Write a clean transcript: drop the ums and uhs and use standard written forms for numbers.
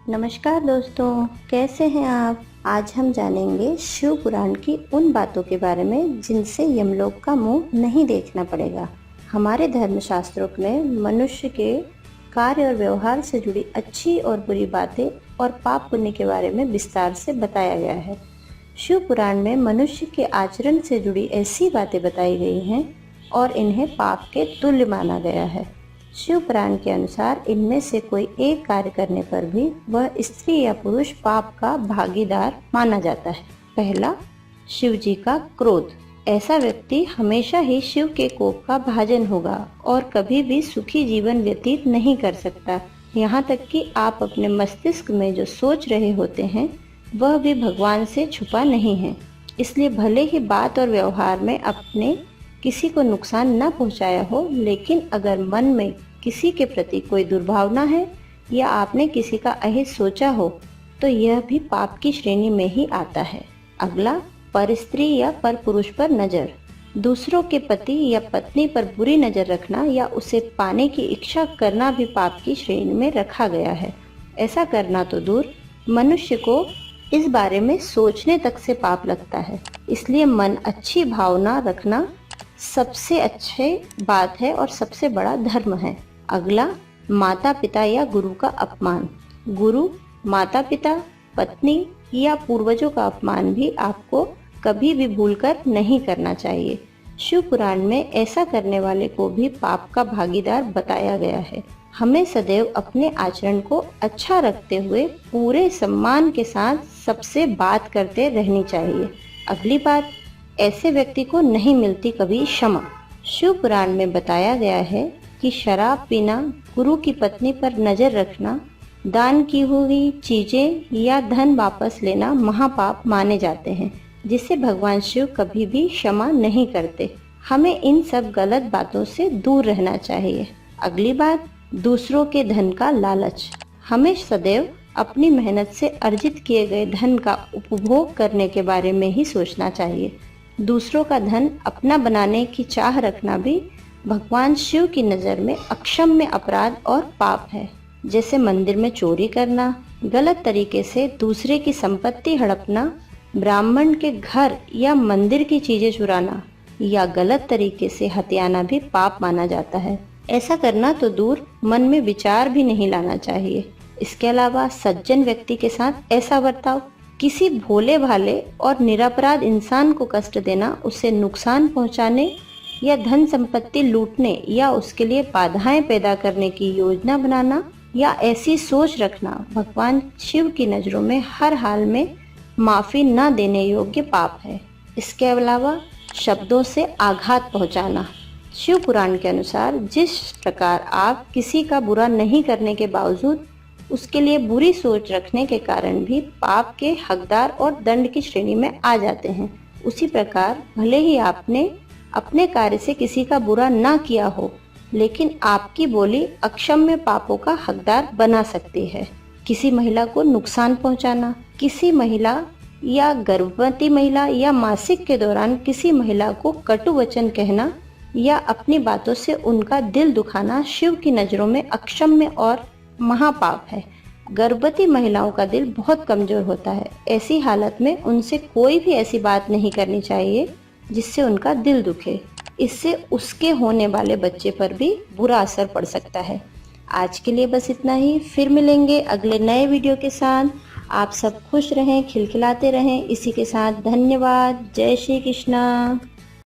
नमस्कार दोस्तों, कैसे हैं आप। आज हम जानेंगे शिव पुराण की उन बातों के बारे में जिनसे यमलोक का मुंह नहीं देखना पड़ेगा। हमारे धर्मशास्त्रों में मनुष्य के कार्य और व्यवहार से जुड़ी अच्छी और बुरी बातें और पाप पुण्य के बारे में विस्तार से बताया गया है। शिव पुराण में मनुष्य के आचरण से जुड़ी ऐसी बातें बताई गई हैं और इन्हें पाप के तुल्य माना गया है। शिव पुराण के अनुसार इनमें से कोई एक कार्य करने पर भी वह स्त्री या पुरुष पाप का भागीदार माना जाता है। पहला, शिव जी का क्रोध। ऐसा व्यक्ति हमेशा ही शिव के कोप का भाजन होगा और कभी भी सुखी जीवन व्यतीत नहीं कर सकता। यहाँ तक कि आप अपने मस्तिष्क में जो सोच रहे होते हैं वह भी भगवान से छुपा नहीं है। इसलिए भले ही बात और व्यवहार में अपने किसी को नुकसान न पहुंचाया हो, लेकिन अगर मन में किसी के प्रति कोई दुर्भावना है या आपने किसी का अहित सोचा हो तो यह भी पाप की श्रेणी में ही आता है। अगला, पर स्त्री या पर पुरुष पर नजर। दूसरों के पति या पत्नी पर बुरी नजर रखना या उसे पाने की इच्छा करना भी पाप की श्रेणी में रखा गया है। ऐसा करना तो दूर, मनुष्य को इस बारे में सोचने तक से पाप लगता है। इसलिए मन अच्छी भावना रखना सबसे अच्छी बात है और सबसे बड़ा धर्म है। अगला, माता पिता या गुरु का अपमान। गुरु, माता पिता, पत्नी या पूर्वजों का अपमान भी आपको कभी भी भूलकर नहीं करना चाहिए। शिव पुराण में ऐसा करने वाले को भी पाप का भागीदार बताया गया है। हमें सदैव अपने आचरण को अच्छा रखते हुए पूरे सम्मान के साथ सबसे बात करते रहनी चाहिए। अगली बात, ऐसे व्यक्ति को नहीं मिलती कभी क्षमा। शिव पुराण में बताया गया है कि शराब पीना, गुरु की पत्नी पर नजर रखना, दान की हुई चीजें या धन वापस लेना महापाप माने जाते हैं, जिसे भगवान शिव कभी भी क्षमा नहीं करते। हमें इन सब गलत बातों से दूर रहना चाहिए। अगली बात, दूसरों के धन का लालच। हमें सदैव अपनी मेहनत से अर्जित किए गए धन का उपभोग करने के बारे में ही सोचना चाहिए। दूसरों का धन अपना बनाने की चाह रखना भी भगवान शिव की नज़र में अक्षम्य अपराध और पाप है। जैसे मंदिर में चोरी करना, गलत तरीके से दूसरे की संपत्ति हड़पना, ब्राह्मण के घर या मंदिर की चीजें चुराना या गलत तरीके से हत्याना भी पाप माना जाता है। ऐसा करना तो दूर, मन में विचार भी नहीं लाना चाहिए। इसके अलावा सज्जन व्यक्ति के साथ ऐसा बर्ताव, किसी भोले भाले और निरपराध इंसान को कष्ट देना, उसे नुकसान पहुंचाने या धन संपत्ति लूटने या उसके लिए बाधाएं पैदा करने की योजना बनाना या ऐसी सोच रखना भगवान शिव की नजरों में हर हाल में माफी न देने योग्य पाप है। इसके अलावा शब्दों से आघात पहुंचाना। शिव पुराण के अनुसार जिस प्रकार आप किसी का बुरा नहीं करने के बावजूद उसके लिए बुरी सोच रखने के कारण भी पाप के हकदार और दंड की श्रेणी में आ जाते हैं, उसी प्रकार भले ही आपने अपने कार्य से किसी का बुरा ना किया हो, लेकिन आपकी बोली अक्षम्य पापों का हकदार बना सकती है। किसी महिला को नुकसान पहुंचाना, किसी महिला या गर्भवती महिला या मासिक के दौरान किसी महिला को कटु वचन कहना या अपनी बातों से उनका दिल दुखाना शिव की नजरों में अक्षम्य और महापाप है। गर्भवती महिलाओं का दिल बहुत कमजोर होता है। ऐसी हालत में उनसे कोई भी ऐसी बात नहीं करनी चाहिए जिससे उनका दिल दुखे। इससे उसके होने वाले बच्चे पर भी बुरा असर पड़ सकता है। आज के लिए बस इतना ही। फिर मिलेंगे अगले नए वीडियो के साथ। आप सब खुश रहें, खिलखिलाते रहें। इसी के साथ धन्यवाद। जय श्री कृष्णा।